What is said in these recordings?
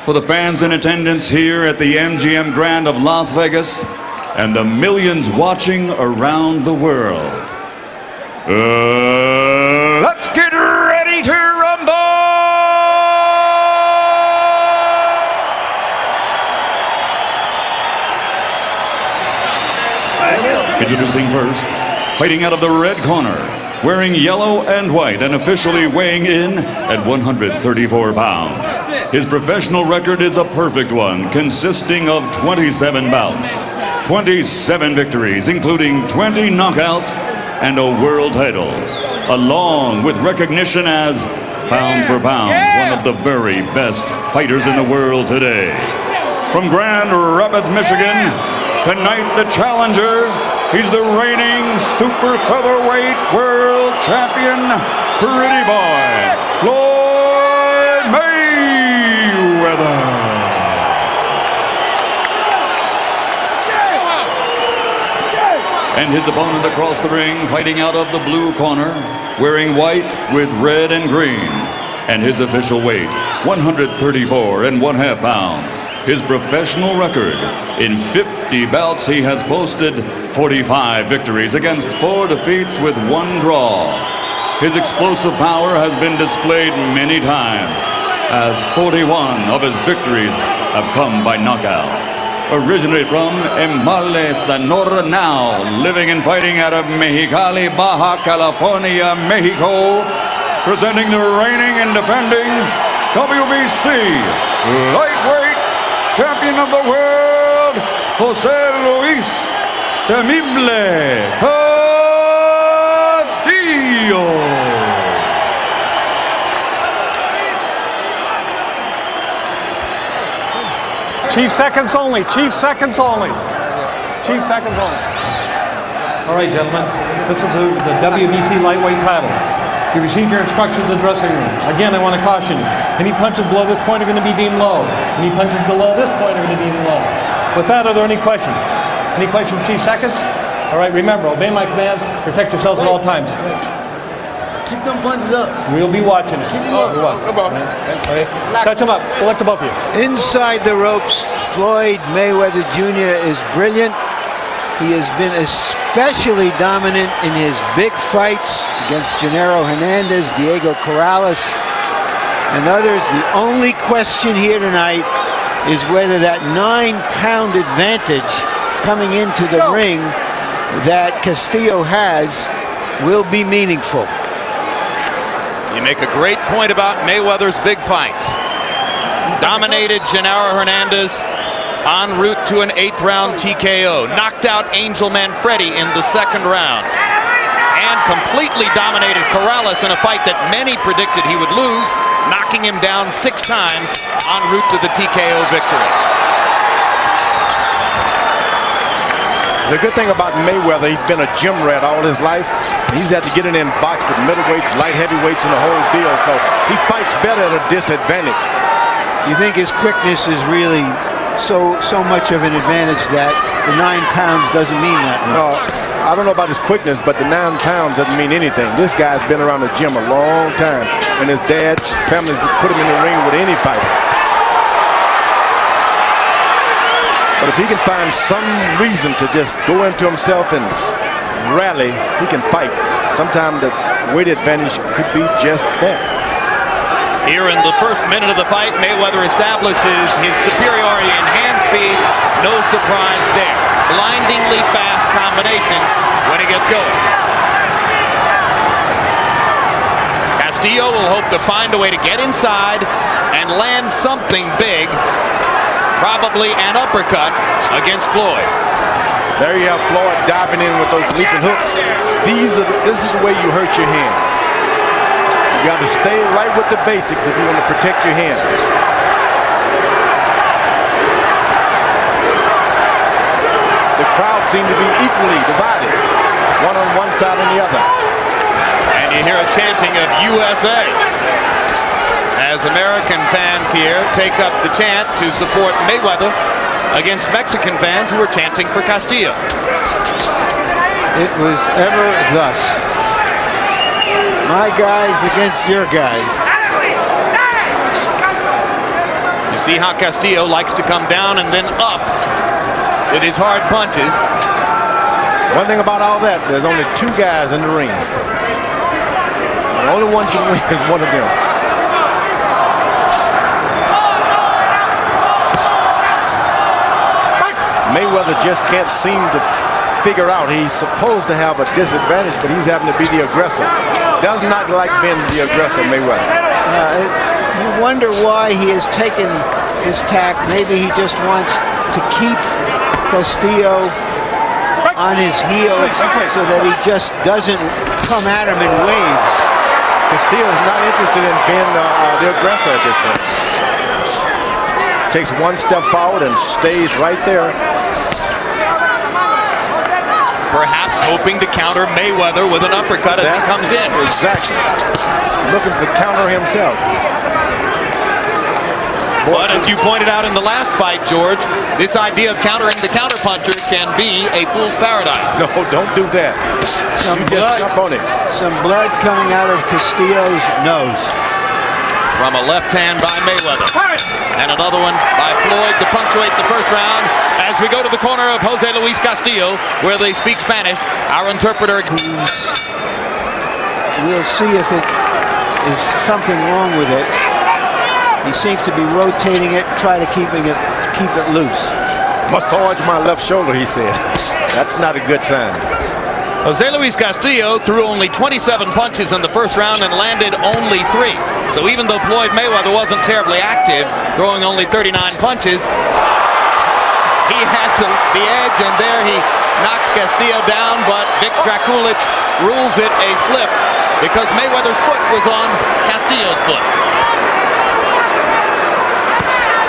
for the fans in attendance here at the MGM Grand of Las Vegas and the millions watching around the world. Let's get ready to rumble! Introducing first, fighting out of the red corner, wearing yellow and white and officially weighing in at 134 pounds. His professional record is a perfect one, consisting of 27 bouts, 27 victories, including 20 knockouts and a world title, along with recognition as, pound for pound, one of the very best fighters in the world today. From Grand Rapids, Michigan, tonight the challenger, he's the reigning super featherweight world champion, pretty boy, Floyd Mayweather. And his opponent across the ring, fighting out of the blue corner, wearing white with red and green. And his official weight, 134.5 pounds. His professional record, in 50 bouts, he has posted 45 victories against 4 defeats with 1 draw. His explosive power has been displayed many times, as 41 of his victories have come by knockout. Originally from Intl, Sonora, now living and fighting out of Mexicali, Baja California, Mexico, presenting the reigning and defending WBC Lightweight Champion of the World, Jose Luis Castillo. Chief seconds only. Chief seconds only. Chief seconds only. All right, gentlemen. This is the WBC Lightweight Title. You received your instructions in the dressing room. Again, I want to caution you. Any punches below this point are going to be deemed low. Any punches below this point are going to be deemed low. With that, are there any questions? Any questions, Chief Seconds? All right, remember, obey my commands. Protect yourselves at all times. Keep them punches up. We'll be watching it. Keep them up. Okay. Touch them up. Select to both of you. Inside the ropes, Floyd Mayweather Jr. is brilliant. He has been especially dominant in his big fights against Gennaro Hernandez, Diego Corrales, and others. The only question here tonight is whether that 9-pound advantage coming into the ring that Castillo has will be meaningful. You make a great point about Mayweather's big fights. Dominated Gennaro Hernandez en route to an 8th-round TKO. Knocked out Angel Manfredi in the 2nd round. And completely dominated Corrales in a fight that many predicted he would lose, knocking him down 6 times en route to the TKO victory. The good thing about Mayweather, he's been a gym rat all his life. He's had to get in and box with middleweights, light heavyweights, and the whole deal. So he fights better at a disadvantage. You think his quickness is really so much of an advantage that the 9 pounds doesn't mean that much? I don't know about his quickness, but the 9 pounds doesn't mean anything. This guy's been around the gym a long time, and his dad's family put him in the ring with any fighter. But if he can find some reason to just go into himself and rally, he can fight. Sometimes the weight advantage could be just that. Here in the first minute of the fight, Mayweather establishes his superiority in hand speed. No surprise there. Blindingly fast combinations when he gets going. Castillo will hope to find a way to get inside and land something big. Probably an uppercut against Floyd. There you have Floyd diving in with those leaping hooks. This is the way you hurt your hand. You got to stay right with the basics if you want to protect your hand. The crowd seemed to be equally divided, one on one side and the other. And you hear a chanting of USA. As American fans here take up the chant to support Mayweather against Mexican fans who are chanting for Castillo. It was ever thus. My guys against your guys. You see how Castillo likes to come down and then up with his hard punches. One thing about all that, there's only 2 guys in the ring. And only one can win is one of them. Mayweather just can't seem to figure out. He's supposed to have a disadvantage, but he's having to be the aggressor. Does not like being the aggressor, Mayweather. You wonder why he has taken this tack. Maybe he just wants to keep Castillo on his heels so that he just doesn't come at him in waves. Castillo's not interested in being the aggressor at this point. Takes one step forward and stays right there. Perhaps hoping to counter Mayweather with an uppercut as he comes in. Exactly. Looking to counter himself. But as you pointed out in the last fight, George, this idea of countering the counterpuncher can be a fool's paradise. No, don't do that. You just jump on it. Some blood coming out of Castillo's nose. From a left hand by Mayweather. And another one by Floyd to punctuate the first round. As we go to the corner of Jose Luis Castillo, where they speak Spanish, our interpreter. We'll see if it is something wrong with it. He seems to be rotating it, try to keep it loose. Massage my left shoulder, he said. That's not a good sign. Jose Luis Castillo threw only 27 punches in the first round and landed only 3. So even though Floyd Mayweather wasn't terribly active, throwing only 39 punches, he had the edge, and there he knocks Castillo down, but Vic Drakulich rules it a slip because Mayweather's foot was on Castillo's foot.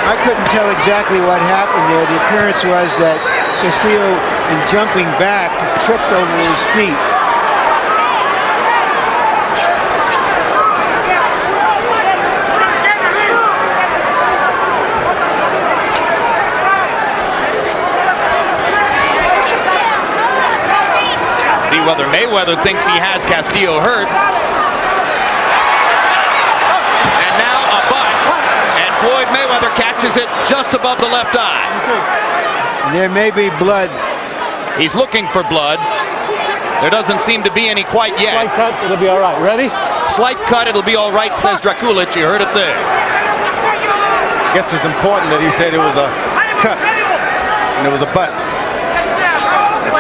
I couldn't tell exactly what happened there. The appearance was that Castillo, in jumping back, tripped over his feet. See whether Mayweather thinks he has Castillo hurt. And now a butt. And Floyd Mayweather catches it just above the left eye. There may be blood. He's looking for blood. There doesn't seem to be any quite yet. Slight cut, it'll be all right. Ready? Slight cut, it'll be all right, says Drakulich. You heard it there. I guess it's important that he said it was a cut and it was a butt.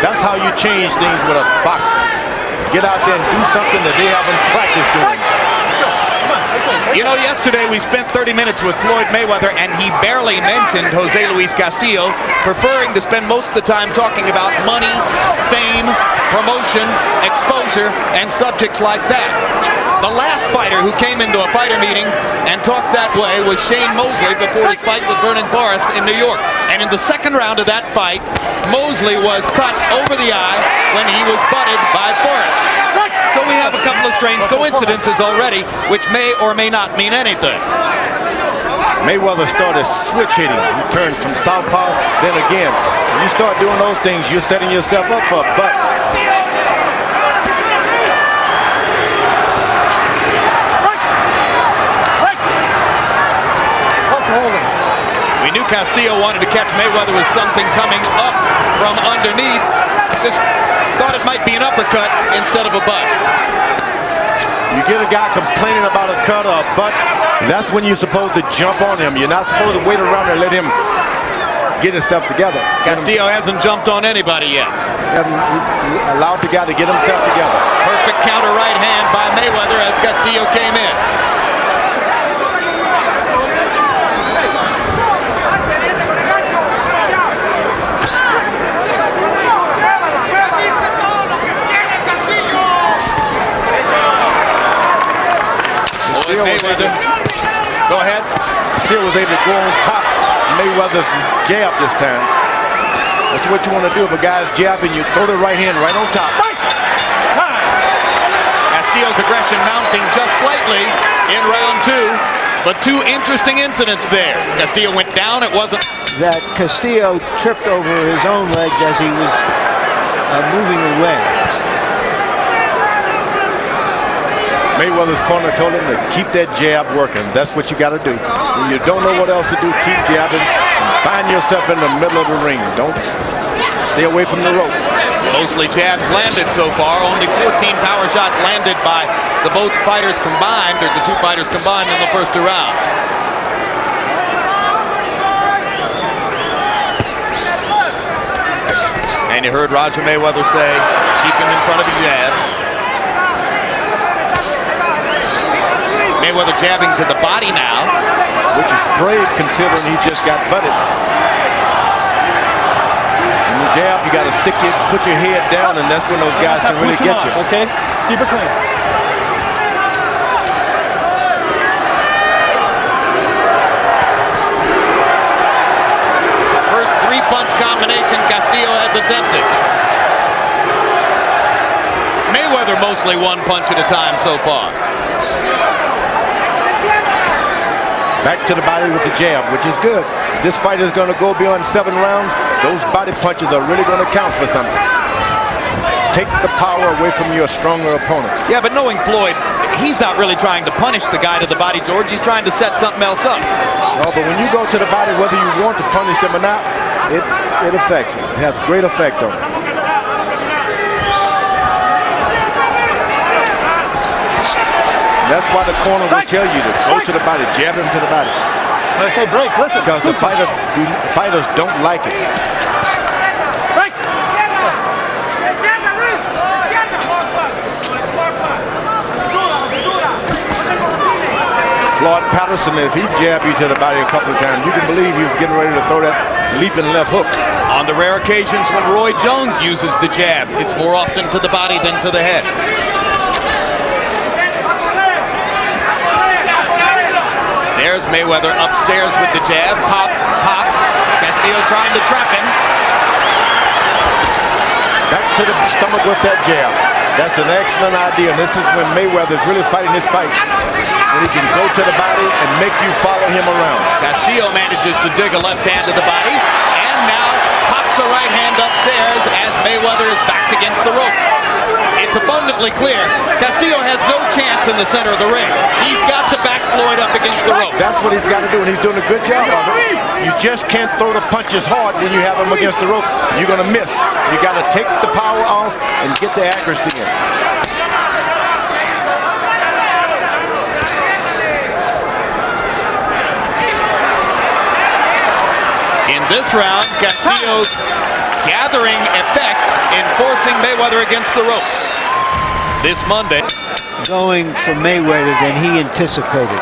That's how you change things with a boxer. Get out there and do something that they haven't practiced doing. You know, yesterday we spent 30 minutes with Floyd Mayweather, and he barely mentioned Jose Luis Castillo, preferring to spend most of the time talking about money, fame, promotion, exposure, and subjects like that. The last fighter who came into a fighter meeting and talked that way was Shane Mosley before his fight with Vernon Forrest in New York. And in the second round of that fight, Mosley was cut over the eye when he was butted by Forrest. So we have a couple of strange coincidences already, which may or may not mean anything. Mayweather started switch hitting. He turned from southpaw, then again. When you start doing those things, you're setting yourself up for a butt. We knew Castillo wanted to catch Mayweather with something coming up from underneath. Just thought it might be an uppercut instead of a butt. You get a guy complaining about a cut or a butt, that's when you're supposed to jump on him. You're not supposed to wait around and let him get himself together. Castillo hasn't jumped on anybody yet. He's allowed the guy to get himself together. Perfect counter right hand by Mayweather as Castillo came in. Mayweather. Go ahead. Still was able to go on top Mayweather's jab this time. That's what you want to do. If a guy's jabbing, you throw the right hand right on top. Castillo's aggression mounting just slightly in round 2, but 2 interesting incidents there. Castillo went down. It wasn't that Castillo tripped over his own legs as he was moving away. Mayweather's corner told him to keep that jab working. That's what you got to do. When you don't know what else to do, keep jabbing and find yourself in the middle of the ring. Don't stay away from the ropes. Mostly jabs landed so far. Only 14 power shots landed by the both fighters combined, or the two fighters combined in the first 2 rounds. And you heard Roger Mayweather say, keep him in front of a jab. Mayweather jabbing to the body now. Which is brave considering he just got butted. In the jab, you got to put your head down, and that's when those guys can really get you. Okay, keep it clean. First 3-punch combination Castillo has attempted. Mayweather mostly 1 punch at a time so far. Back to the body with the jab, which is good. This fight is going to go beyond 7 rounds. Those body punches are really going to count for something. Take the power away from your stronger opponent. Yeah, but knowing Floyd, he's not really trying to punish the guy to the body, George. He's trying to set something else up. No, but when you go to the body, whether you want to punish them or not, it affects it. It has great effect on it. That's why the corner will tell you to go to the body, jab him to the body. I say break, listen. Because the fighters don't like it. Break! Floyd Patterson, if he jabbed you to the body a couple of times, you can believe he was getting ready to throw that leaping left hook. On the rare occasions when Roy Jones uses the jab, it's more often to the body than to the head. There's Mayweather upstairs with the jab. Pop, pop. Castillo trying to trap him. Back to the stomach with that jab. That's an excellent idea. And this is when Mayweather's really fighting his fight. When he can go to the body and make you follow him around. Castillo manages to dig a left hand to the body. And now pops a right hand upstairs as Mayweather is backed against the ropes. It's abundantly clear Castillo has no chance in the center of the ring. He's got to back Floyd up against the rope. That's what he's got to do, and he's doing a good job of it. You just can't throw the punches hard when you have him against the rope. You're going to miss. You got to take the power off and get the accuracy in. In this round, Castillo gathering effect in forcing Mayweather against the ropes. This Monday. Going for Mayweather than he anticipated.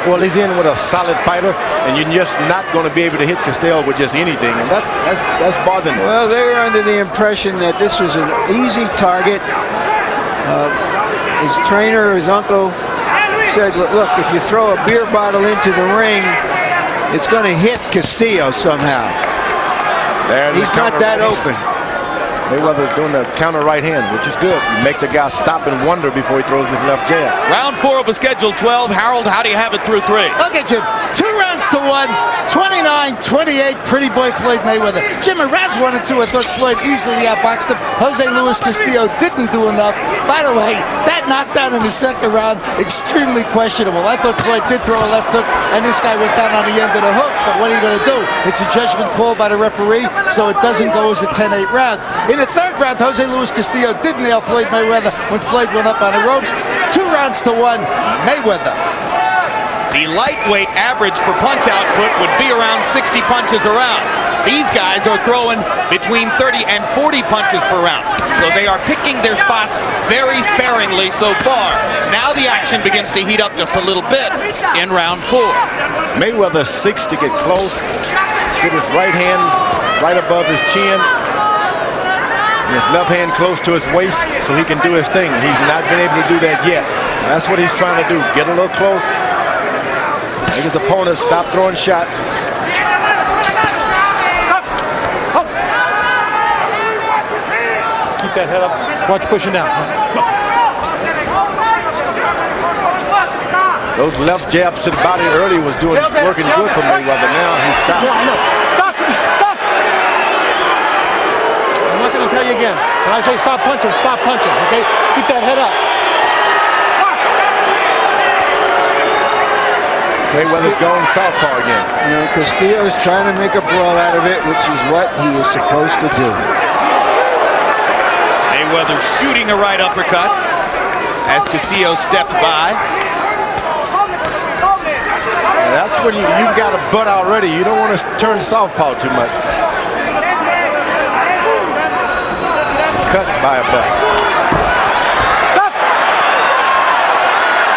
Well, he's in with a solid fighter, and you're just not going to be able to hit Castillo with just anything, and that's bothering him. Well, they were under the impression that this was an easy target. His trainer, his uncle, said, look, if you throw a beer bottle into the ring, it's going to hit Castillo somehow. He's not that open. Mayweather's doing the counter right hand, which is good. You make the guy stop and wonder before he throws his left jab. Round 4 of a scheduled 12. Harold, how do you have it through 3? Look at Jim. 2 rounds to 1. 29-28. Pretty boy Floyd Mayweather. Jim, in rounds 1 and 2, I thought Floyd easily outboxed him. Jose Luis Castillo didn't do enough. By the way, that knockdown in the second round, extremely questionable. I thought Floyd did throw a left hook, and this guy went down on the end of the hook. But what are you going to do? It's a judgment call by the referee, so it doesn't go as a 10-8 round. In the third round, Jose Luis Castillo did nail Floyd Mayweather when Floyd went up on the ropes. 2 rounds to 1, Mayweather. The lightweight average for punch output would be around 60 punches a round. These guys are throwing between 30 and 40 punches per round. So they are picking their spots very sparingly so far. Now the action begins to heat up just a little bit in round 4. Mayweather seeks to get close, get his right hand right above his chin, and his left hand close to his waist so he can do his thing. He's not been able to do that yet. That's what he's trying to do. Get a little close. Make his opponent stop throwing shots. Keep that head up. Watch pushing down. Those left jabs to the body early was working good for Mayweather. Now he's stopped. Stop! Stop! I'm not going to tell you again. When I say stop punching, okay? Keep that head up. Mayweather's going southpaw again. You know, Castillo's trying to make a brawl out of it, which is what he is supposed to do. Mayweather shooting a right uppercut as Castillo stepped by. And that's when you've got a butt already. You don't want to turn southpaw too much. Cut by a butt.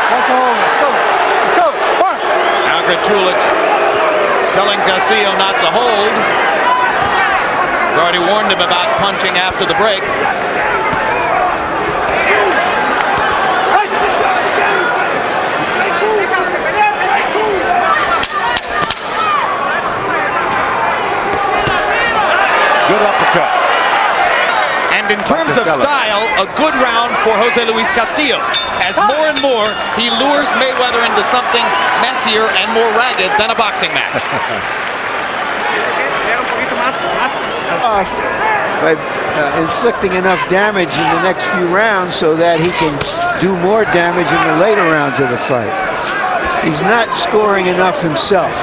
That's all. Let's go. Let's go. Mark. Now Drakulich telling Castillo not to hold. He's already warned him about punching after the break. Good uppercut. And in terms of style, a good round for Jose Luis Castillo. As more and more, he lures Mayweather into something messier and more ragged than a boxing match. By inflicting enough damage in the next few rounds so that he can do more damage in the later rounds of the fight. He's not scoring enough himself.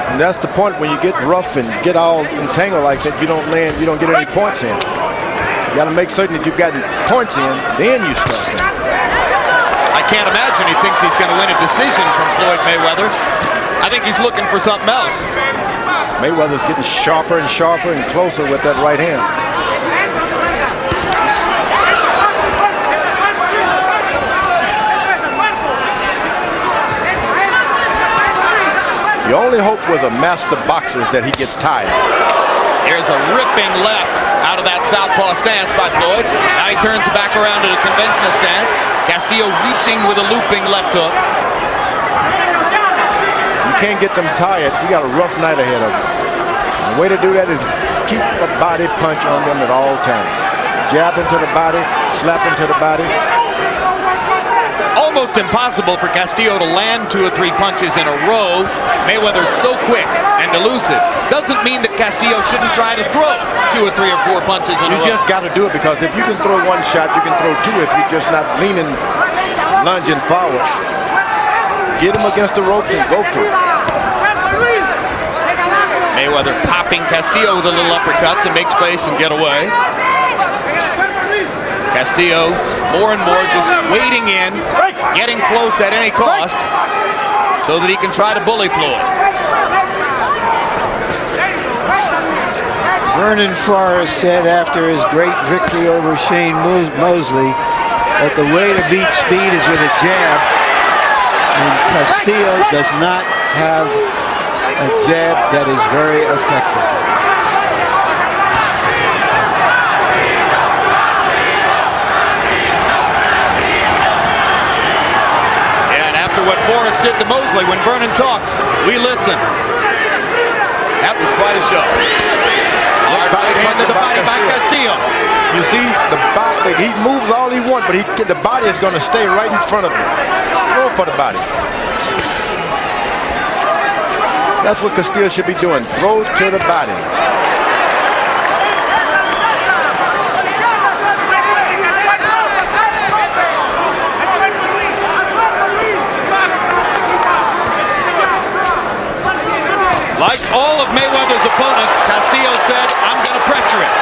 And that's the point when you get rough and get all entangled like that, you don't land, you don't get any points in. You got to make certain that you've gotten points in, then you start them. I can't imagine he thinks he's going to win a decision from Floyd Mayweather. I think he's looking for something else. Mayweather's getting sharper and sharper and closer with that right hand. The only hope with a master boxer is that he gets tired. Here's a ripping left out of that southpaw stance by Floyd. Now he turns back around to the conventional stance. Castillo reaching with a looping left hook. If you can't get them tired, you got a rough night ahead of you. The way to do that is keep a body punch on them at all times. Jab into the body, slap into the body. Almost impossible for Castillo to land 2 or 3 punches in a row. Mayweather's so quick and elusive. Doesn't mean that Castillo shouldn't try to throw 2 or 3 or 4 punches in a row. You just got to do it, because if you can throw one shot, you can throw 2 if you're just not leaning, lunging forward. Get him against the ropes and go for it. Mayweather popping Castillo with a little uppercut to make space and get away. Castillo more and more just wading in, getting close at any cost so that he can try to bully Floyd. Vernon Forrest said after his great victory over Shane Mosley that the way to beat speed is with a jab, and Castillo does not have a jab that is very effective. What Forrest did to Mosley, when Vernon talks, we listen. That was quite a show. Hard right hand to the body by Castillo. You see, the body, he moves all he wants, but the body is going to stay right in front of him. Just throw for the body. That's what Castillo should be doing. Throw to the body. Like all of Mayweather's opponents, Castillo said, I'm going to pressure it.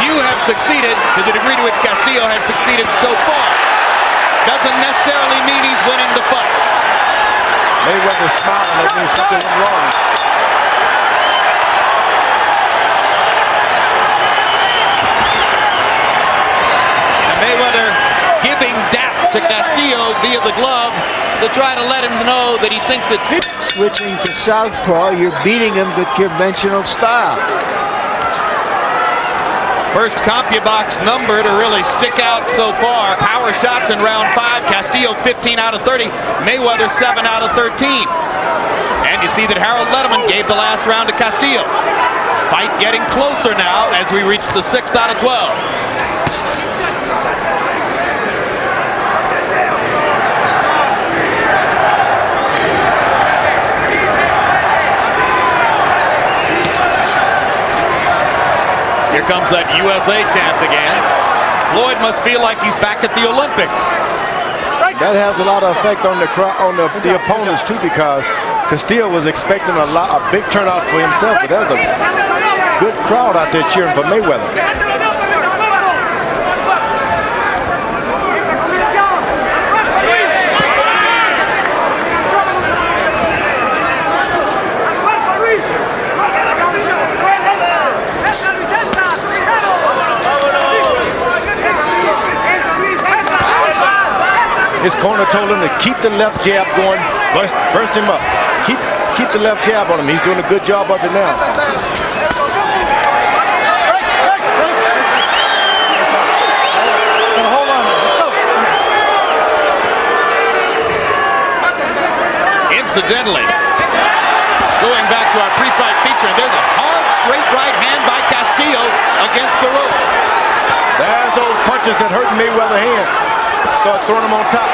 Few have succeeded to the degree to which Castillo has succeeded so far. Doesn't necessarily mean he's winning the fight. Mayweather's smiling, that means something went wrong. And Mayweather giving dap to Castillo via the glove to try to let him know that he thinks it's... Switching to southpaw, you're beating him with conventional style. First CompuBox number to really stick out so far. Power shots in round 5. Castillo 15 out of 30. Mayweather 7 out of 13. And you see that Harold Letterman gave the last round to Castillo. Fight getting closer now as we reach the 6th out of 12. Here comes that USA chant again. Floyd must feel like he's back at the Olympics. That has a lot of effect on the opponents too, because Castillo was expecting a big turnout for himself, but there's a good crowd out there cheering for Mayweather. His corner told him to keep the left jab going, burst him up. Keep the left jab on him. He's doing a good job of it now. Hold on. Let's go. Incidentally, going back to our pre-fight feature, there's a hard straight right hand by Castillo against the ropes. There's those punches that hurt Mayweather's hand. Start throwing him on top.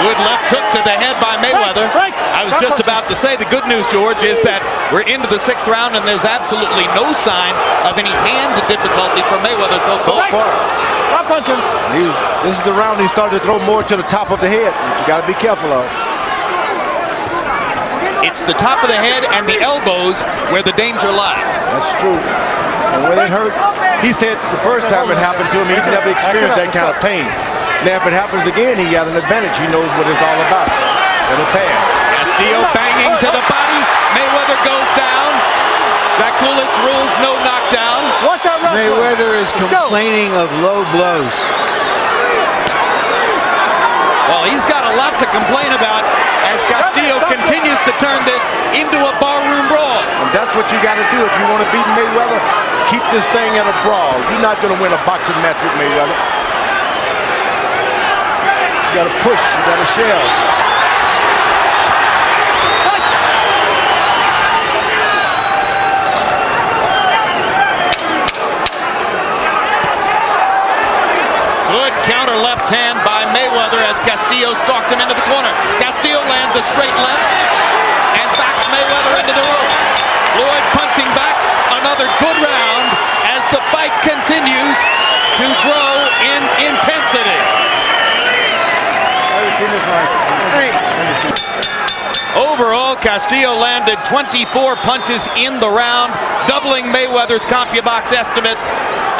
Good left hook to the head by Mayweather. I was just about to say the good news, George, is that we're into the 6th round and there's absolutely no sign of any hand difficulty for Mayweather so far. Stop punching. This is the round he started to throw more to the top of the head, which you got to be careful of. It's the top of the head and the elbows where the danger lies. That's true. And when it hurt, he said the first time it happened to him, he never experienced that kind of pain. Now, if it happens again, he got an advantage. He knows what it's all about. It'll pass. Castillo banging to the body. Mayweather goes down. Drakulich rules no knockdown. Watch out, wrestler. Mayweather is complaining of low blows. Well, he's got a lot to complain about as Castillo continues to turn this into a barroom brawl. And that's what you got to do if you want to beat Mayweather. Keep this thing at a brawl. You're not going to win a boxing match with Mayweather. You got to push. You got to shell. Good counter left hand by Mayweather as Castillo stalked him into the corner. Castillo lands a straight left and backs Mayweather into the ropes. Floyd punching back. Another good round as the fight continues to grow in intensity. Overall, Castillo landed 24 punches in the round, doubling Mayweather's CompuBox estimate,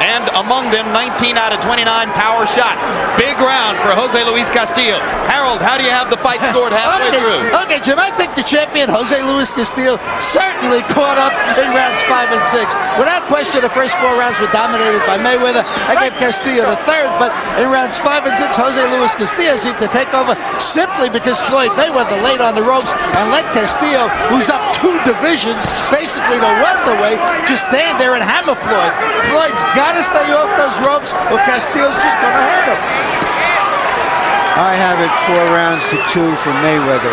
and among them 19 out of 29 power shots. Big round for Jose Luis Castillo. Harold, how do you have the fight scored halfway through? Okay, Jim, I think the champion, Jose Luis Castillo, certainly caught up in rounds 5 and 6. Without question, the first 4 rounds were dominated by Mayweather. I gave Castillo the third, but in rounds 5 and 6, Jose Luis Castillo seemed to take over simply because Floyd Mayweather laid on the ropes and let Castillo, who's up 2 divisions, basically the welterweight, just stand there and hammer Floyd. Floyd's got to stay off those ropes or Castillo's just going to hurt him. I have it 4 rounds to 2 for Mayweather.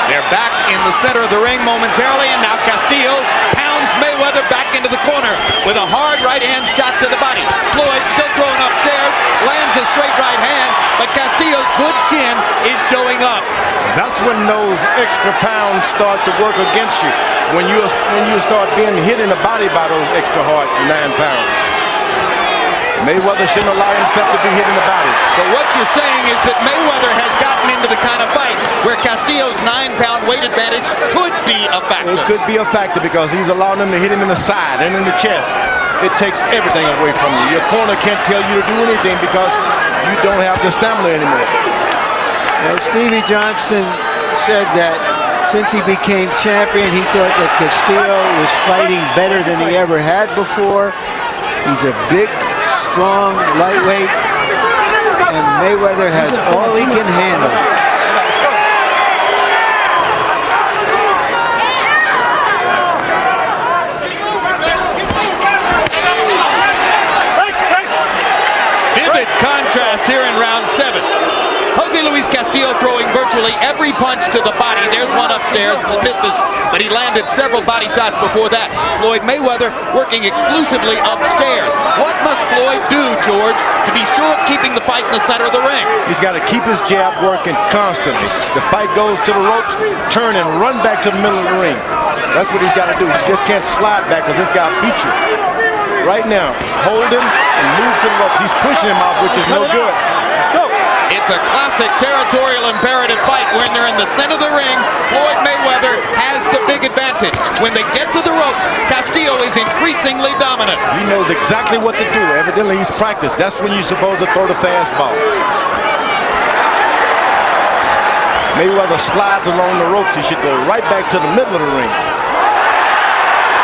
They're back in the center of the ring momentarily, and now Castillo pounds Mayweather back into the corner with a hard right hand shot to the body. Floyd still throwing upstairs, lands a straight right hand, but Castillo's good chin is showing up. That's when those extra pounds start to work against you. When you start being hit in the body by those extra hard 9 pounds. Mayweather shouldn't allow himself to be hit in the body. So what you're saying is that Mayweather has gotten into the kind of fight where Castillo's 9-pound weight advantage could be a factor. It could be a factor because he's allowing him to hit him in the side and in the chest. It takes everything away from you. Your corner can't tell you to do anything because you don't have the stamina anymore. Well, Stevie Johnson said that since he became champion, he thought that Castillo was fighting better than he ever had before. He's a big, strong lightweight, and Mayweather has all he can handle. Vivid contrast here in round 7. Jose Luis Castillo throwing virtually every punch to the body. There's one upstairs that misses, but he landed several body shots before that. Floyd Mayweather working exclusively upstairs. What must Floyd do, George, to be sure of keeping the fight in the center of the ring? He's got to keep his jab working constantly. The fight goes to the ropes, turn and run back to the middle of the ring. That's what he's got to do. He just can't slide back because this guy beat you. Right now, hold him and move to the ropes. He's pushing him off, which is no good. It It's a classic territorial imperative fight. When they're in the center of the ring, Floyd Mayweather has the big advantage. When they get to the ropes, Castillo is increasingly dominant. He knows exactly what to do. Evidently, he's practiced. That's when you're supposed to throw the fastball. Mayweather slides along the ropes. He should go right back to the middle of the ring.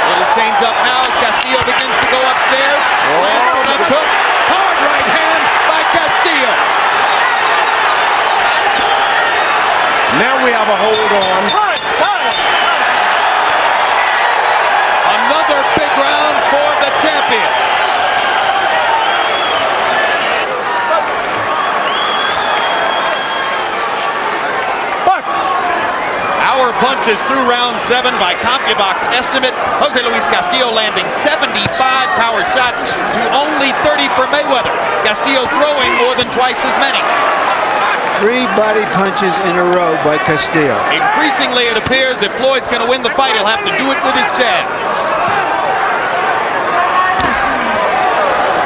Little change up now as Castillo begins to go upstairs. Hard right hand by Castillo. Now we have a hold on. Another big round for the champion. Hour punches through round 7 by CompuBox estimate. Jose Luis Castillo landing 75 power shots to only 30 for Mayweather. Castillo throwing more than twice as many. 3 body punches in a row by Castillo. Increasingly, it appears if Floyd's going to win the fight, he'll have to do it with his jab.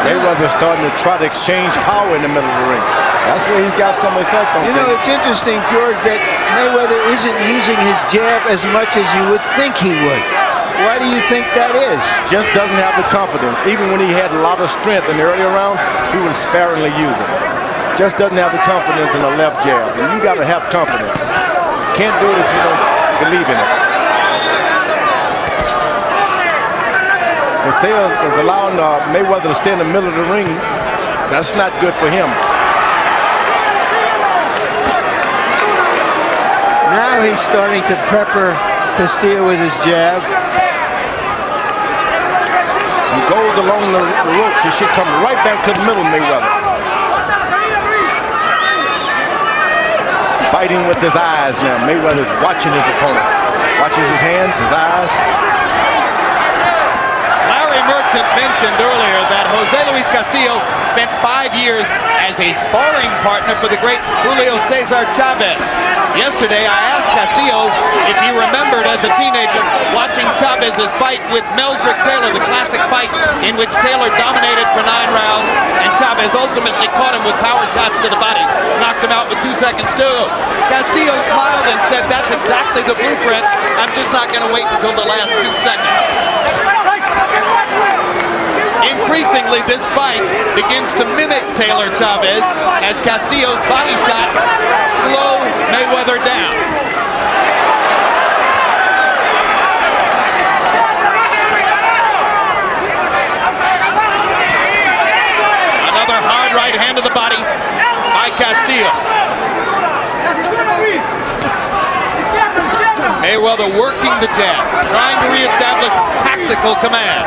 Mayweather's starting to try to exchange power in the middle of the ring. That's where he's got some effect on You know, it's interesting, George, that Mayweather isn't using his jab as much as you would think he would. Why do you think that is? Just doesn't have the confidence. Even when he had a lot of strength in the earlier rounds, he was sparingly using. Just doesn't have the confidence in the left jab. And you got to have confidence. Can't do it if you don't believe in it. Castillo is allowing Mayweather to stay in the middle of the ring. That's not good for him. Now he's starting to pepper Castillo with his jab. He goes along the ropes. He should come right back to the middle, Mayweather. Fighting with his eyes now. Mayweather's watching his opponent. Watches his hands, his eyes. Merchant mentioned earlier that Jose Luis Castillo spent 5 years as a sparring partner for the great Julio Cesar Chavez. Yesterday, I asked Castillo if he remembered as a teenager watching Chavez's fight with Meldrick Taylor, the classic fight in which Taylor dominated for 9 rounds, and Chavez ultimately caught him with power shots to the body, knocked him out with 2 seconds to go. Castillo smiled and said, "That's exactly the blueprint. I'm just not going to wait until the last 2 seconds." Increasingly, this fight begins to mimic Taylor Chavez as Castillo's body shots slow Mayweather down. Another hard right hand to the body by Castillo. Mayweather working the jab, trying to reestablish tactical command.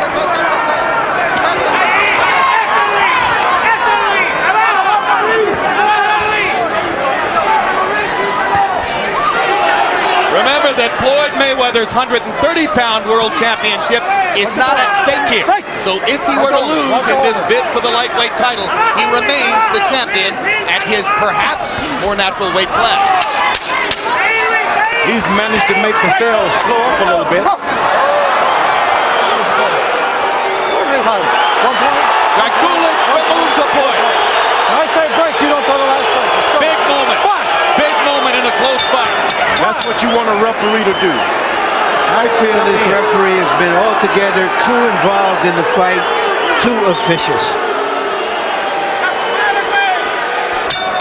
Remember that Floyd Mayweather's 130-pound world championship is not at stake here. So if he were to lose in this bid for the lightweight title, he remains the champion at his perhaps more natural weight class. He's managed to make Castillo slow up a little bit. Drakulich removes a point. I say break, you don't throw the last punch. Big moment. Big moment in a close fight. That's what you want a referee to do. I feel this referee has been altogether too involved in the fight, too officious.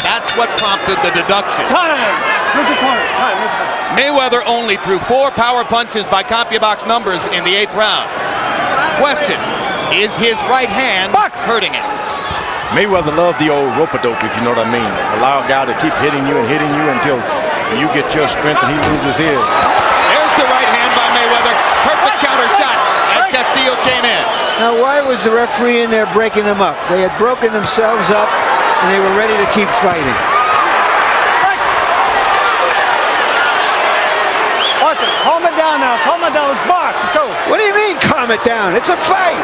That's what prompted the deduction. Time! Mayweather only threw 4 power punches by CompuBox numbers in the 8th round. Question, is his right hand hurting him? Mayweather loved the old rope-a-dope, if you know what I mean. Allow a guy to keep hitting you until you get your strength and he loses his. There's the right hand by Mayweather. Perfect counter shot as Castillo came in. Now, why was the referee in there breaking them up? They had broken themselves up and they were ready to keep fighting. Watch it. Calm it down now. Calm it down. Let's box. Let's go. What do you mean, calm it down? It's a fight.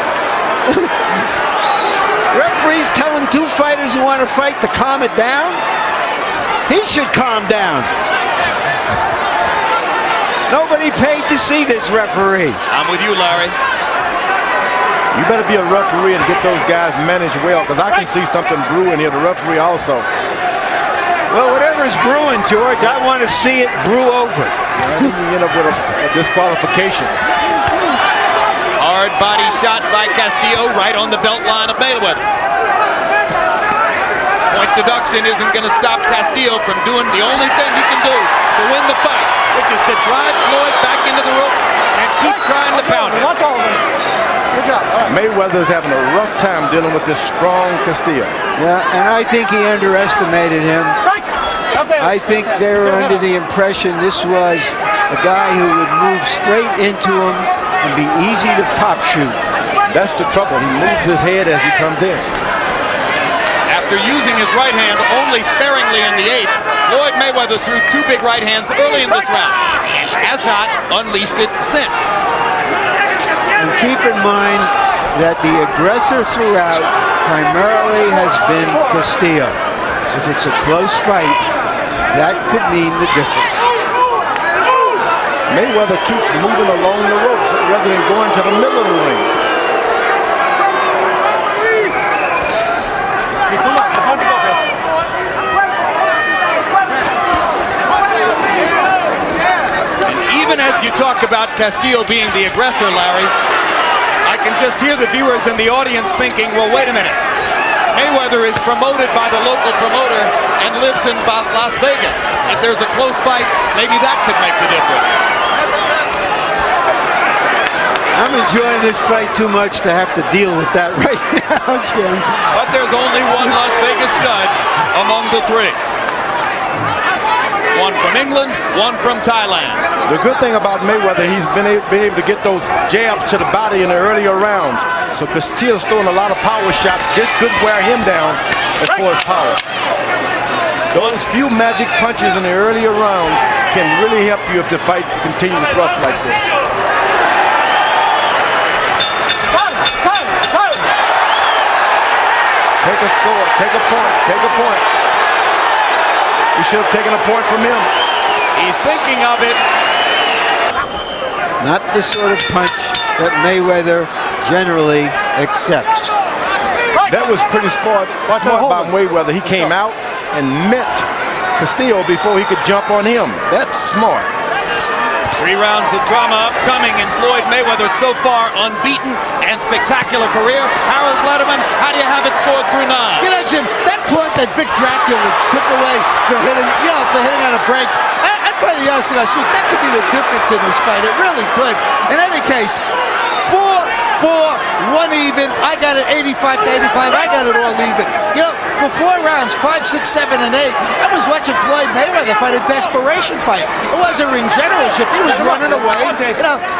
Referees telling 2 fighters who want to fight to calm it down? He should calm down. Nobody paid to see this referee. I'm with you, Larry. You better be a referee and get those guys managed well, because I can see something brewing here. The referee also. Well, whatever is brewing, George, I want to see it brew over. And you end up with a disqualification. Hard body shot by Castillo right on the belt line of Mayweather. Point deduction isn't going to stop Castillo from doing the only thing he can do to win the fight, which is to drive Floyd back into the ropes and keep trying to pound him. Watch all of them. Good job. All right. Mayweather's having a rough time dealing with this strong Castillo. Yeah, and I think he underestimated him. I think they were under the impression this was a guy who would move straight into him and be easy to pop shoot. That's the trouble. He moves his head as he comes in. After using his right hand only sparingly in the 8th, Floyd Mayweather threw 2 big right hands early in this round and has not unleashed it since. And keep in mind that the aggressor throughout primarily has been Castillo. If it's a close fight, that could mean the difference. Mayweather keeps moving along the ropes rather than going to the middle of the ring. And even as you talk about Castillo being the aggressor, Larry, I can just hear the viewers in the audience thinking, well, wait a minute. Mayweather is promoted by the local promoter and lives in Las Vegas. If there's a close fight, maybe that could make the difference. I'm enjoying this fight too much to have to deal with that right now, Jim. But there's only one Las Vegas judge among the 3. One from England, one from Thailand. The good thing about Mayweather, he's been able to get those jabs to the body in the earlier rounds. So Castillo's throwing a lot of power shots. This could wear him down as far as power. Those few magic punches in the earlier rounds can really help you if the fight continues rough like this. Take a score, take a point, take a point. We should have taken a point from him. He's thinking of it. Not the sort of punch that Mayweather generally accepts. That was pretty smart by Mayweather. He came out and met Castillo before he could jump on him. That's smart. 3 rounds of drama upcoming in Floyd Mayweather's so far unbeaten and spectacular career. Harold Letterman, how do you have it scored through 9? You know, Jim, that point that Vic Drakulich took away for hitting, on a break, I tell you honestly, that could be the difference in this fight. It really could. In any case, 4-4, 1 even. I got it 85 to 85. I got it all even. You know, for 4 rounds, 5, 6, 7, and 8, I was watching Floyd Mayweather fight a desperation fight. It wasn't ring generalship. He was running away,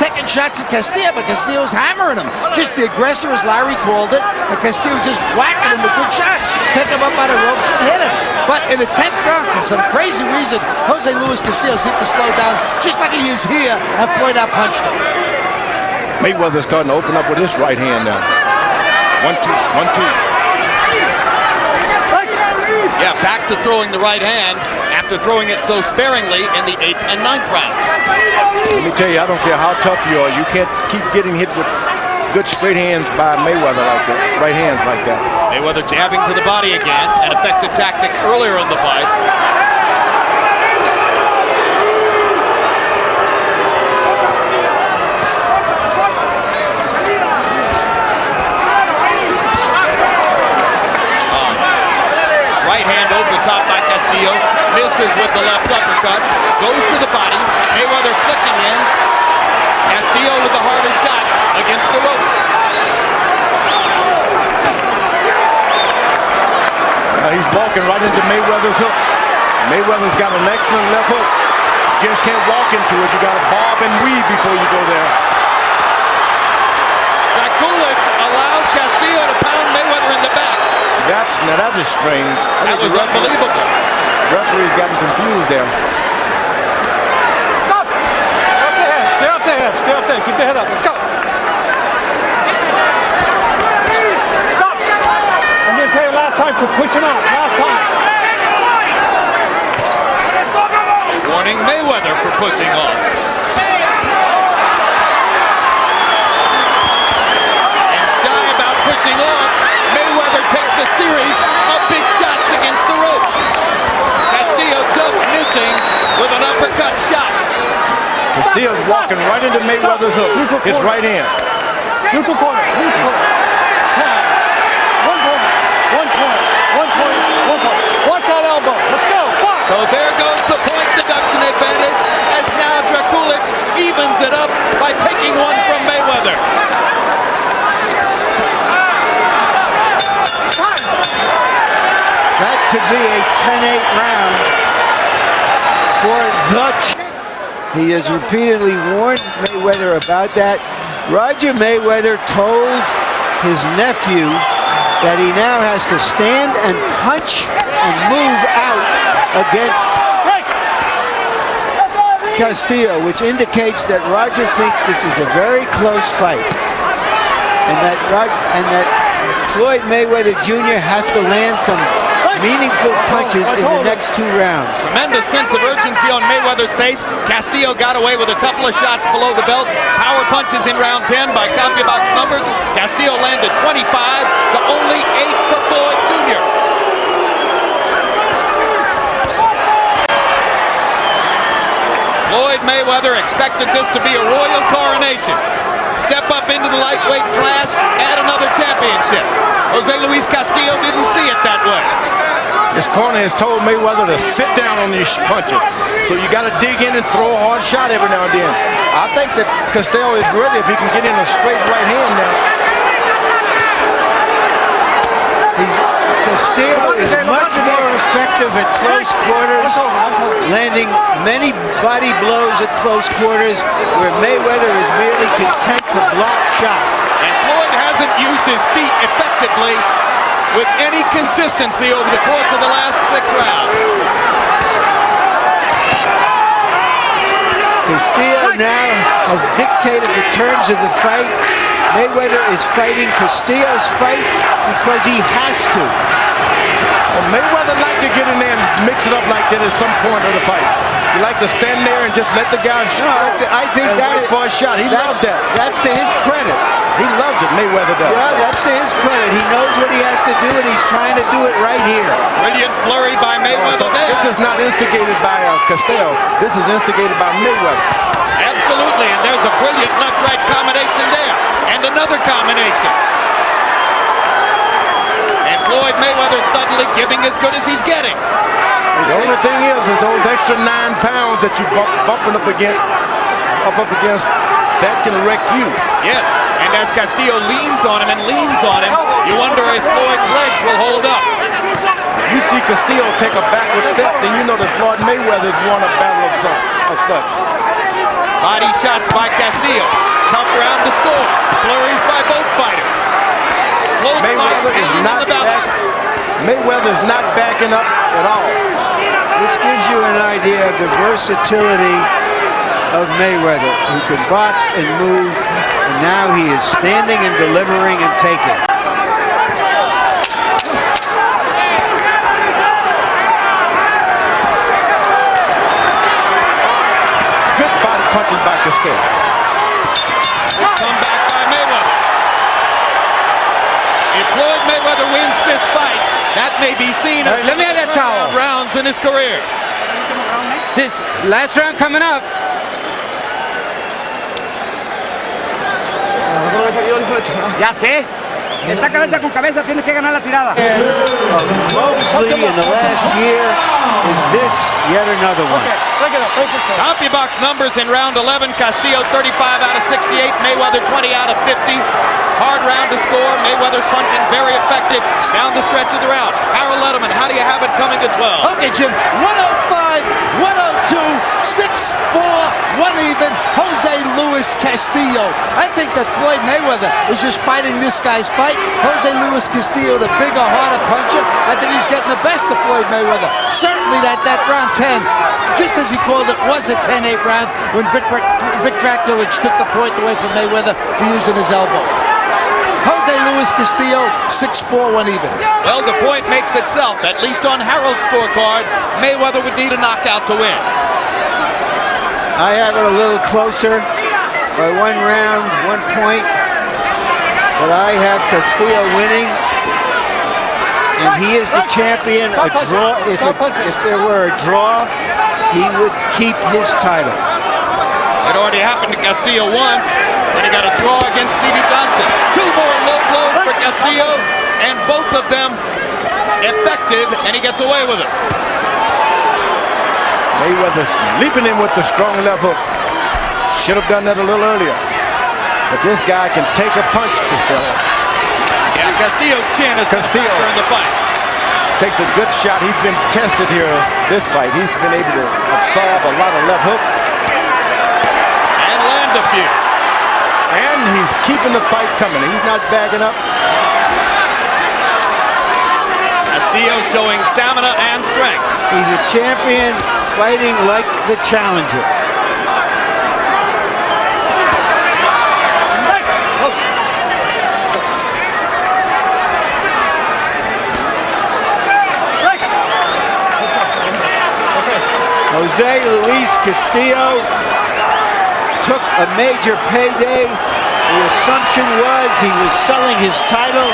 taking shots at Castillo, but Castillo was hammering him. Just the aggressor, as Larry called it, and Castillo was just whacking him with good shots. Pick him up by the ropes and hit him. But in the 10th round, for some crazy reason, Jose Luis Castillo seemed to slow down, just like he is here, and Floyd outpunched him. Mayweather's starting to open up with his right hand now. 1, 2, 1, 2. Yeah, back to throwing the right hand after throwing it so sparingly in the 8th and 9th rounds. Let me tell you, I don't care how tough you are, you can't keep getting hit with good straight hands by Mayweather like that, right hands like that. Mayweather jabbing to the body again, an effective tactic earlier in the fight. Right hand over the top by Castillo, misses with the left uppercut, goes to the body, Mayweather flicking in, Castillo with the hardest shots against the ropes. He's walking right into Mayweather's hook. Mayweather's got an excellent left hook. Just can't walk into it, you got to bob and weave before you go there. Drakulich allows Castillo to pound Mayweather in the back. Now that is strange. That was unbelievable. Referee's gotten confused there. Stop! Stay off the head, stay off the head, keep the head up, let's go. Stop! I'm going to tell you last time for pushing off, last time. Warning Mayweather for pushing off. And shy about pushing off, Mayweather takes a series of big shots against the ropes. Castillo's walking right into Mayweather's hook. His right hand. Neutral corner. Neutral corner. 1 point. Watch that elbow. Let's go. Watch. So there goes the point deduction advantage as now Drakulich evens it up by taking one from Mayweather. That could be a 10-8 round for the champ. He has repeatedly warned Mayweather about that. Roger Mayweather told his nephew that he now has to stand and punch and move out against Castillo, which indicates that Roger thinks this is a very close fight, and that Floyd Mayweather Jr. has to land some meaningful punches in the next 2 rounds. Tremendous sense of urgency on Mayweather's face. Castillo got away with a couple of shots below the belt. Power punches in round 10 by CompuBox numbers. Castillo landed 25 to only 8 for Floyd Jr. Floyd Mayweather expected this to be a royal coronation. Step up into the lightweight class, add another championship. Jose Luis Castillo didn't see it that way. His corner has told Mayweather to sit down on these punches. So you got to dig in and throw a hard shot every now and then. I think that Castillo is ready if he can get in a straight right hand now. Castillo is much more effective at close quarters, landing many body blows at close quarters, where Mayweather is merely content to block shots. And Floyd hasn't used his feet effectively with any consistency over the course of the last 6 rounds. Castillo now has dictated the terms of the fight. Mayweather is fighting Castillo's fight because he has to. Well, Mayweather like to get in there and mix it up like that at some point of the fight. He like to stand there and just let the guy shoot I think and that wait for a shot. He loves that. That's to his credit. He loves it, Mayweather does. Yeah, that's to his credit. He knows what he has to do, and he's trying to do it right here. Brilliant flurry by Mayweather there. This is not instigated by Castillo. This is instigated by Mayweather. Absolutely, and there's a brilliant left-right combination there. And another combination. And Floyd Mayweather suddenly giving as good as he's getting. The only thing is those extra 9 pounds that you bumping up against, that can wreck you. Yes, and as Castillo leans on him, you wonder if Floyd's legs will hold up. If you see Castillo take a backward step, then you know that Floyd Mayweather's won a battle of such. Body shots by Castillo. Tough round to score. Flurries by both fighters. Close Mayweather is not backing up at all. This gives you an idea of the versatility of Mayweather, who can box and move, and now he is standing and delivering and taking. Good body punches by Castillo. Come back by Mayweather. If Floyd Mayweather wins this fight, that may be seen as let me have that towel. rounds in his career. This last round coming up. Ya sé. Está cabeza con cabeza, tienes que ganar la tirada. Mosley in the last year, is this yet another one? CompuBox numbers in round 11. Castillo 35 out of 68. Mayweather 20 out of 50. Hard round to score. Mayweather's punching very effective down the stretch of the round. Harold Letterman, how do you have it coming to 12? Okay, Jim, 105, 102, 6-4, 1 even, Jose Luis Castillo. I think that Floyd Mayweather is just fighting this guy's fight. Jose Luis Castillo, the bigger, harder puncher. I think he's getting the best of Floyd Mayweather. Certainly that round 10, just as he called it, was a 10-8 round when Vic Drakulich took the point away from Mayweather for using his elbow. Jose Luis Castillo, 6-4, 1 even. Well, the point makes itself. At least on Harold's scorecard, Mayweather would need a knockout to win. I have it a little closer by 1 round, 1 point. But I have Castillo winning. And he is the champion. A draw, if there were a draw, he would keep his title. It already happened to Castillo once, but he got a draw against Stevie Johnston. 2 more low blows for Castillo, and both of them effective, and he gets away with it. Mayweather's leaping in with the strong left hook. Should have done that a little earlier. But this guy can take a punch, Castillo. Yeah, Castillo's chin is Castillo in the fight. Takes a good shot. He's been tested here this fight. He's been able to absorb a lot of left hooks. And land a few. And he's keeping the fight coming. He's not backing up. Castillo showing stamina and strength. He's a champion fighting like the challenger. Jose Luis Castillo took a major payday. The assumption was he was selling his title.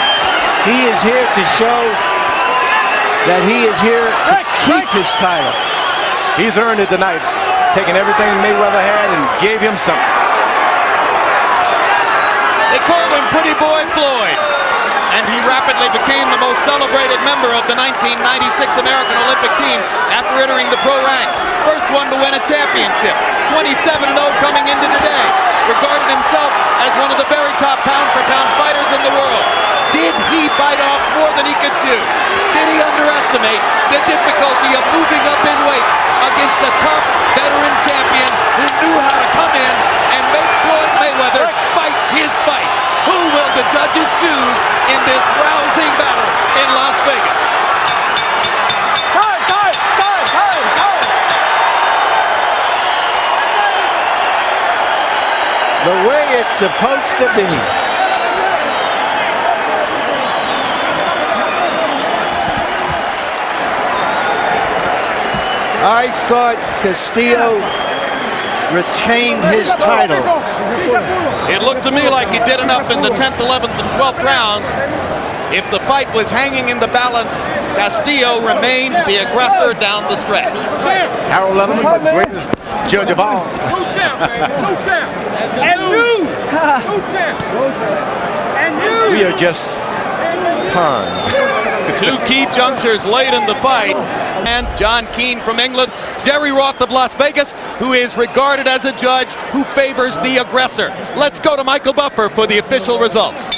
He is here to show that he is here to keep his title. He's earned it tonight. He's taken everything Mayweather had and gave him something. They called him Pretty Boy Floyd, and he rapidly became the most celebrated member of the 1996 American Olympic team after entering the pro ranks. First one to win a championship, 27-0 coming into today. Regarded himself as one of the very top pound-for-pound fighters in the world. Did he bite off more than he could chew? Did he underestimate the difficulty of moving up in weight against a top veteran champion who knew how to come in and make Floyd Mayweather fight his fight? Who will the judges choose in this rousing battle in Las Vegas? The way it's supposed to be. I thought Castillo retained his title. It looked to me like he did enough in the 10th, 11th, and 12th rounds. If the fight was hanging in the balance, Castillo remained the aggressor down the stretch. Harold Letterman, the greatest judge of all. We are just pawns. 2 key junctures late in the fight. And John Keane from England, Jerry Roth of Las Vegas, who is regarded as a judge who favors the aggressor. Let's go to Michael Buffer for the official results.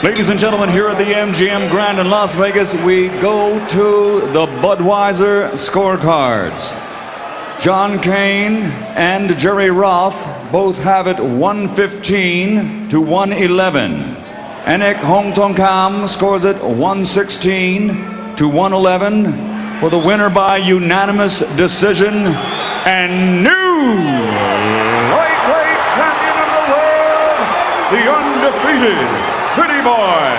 Ladies and gentlemen, here at the MGM Grand in Las Vegas, we go to the Budweiser scorecards. John Keane and Jerry Roth both have it 115 to 111. Anek Hongtongkam scores it 116 to 111 for the winner by unanimous decision and new lightweight champion of the world, the undefeated Pretty Boy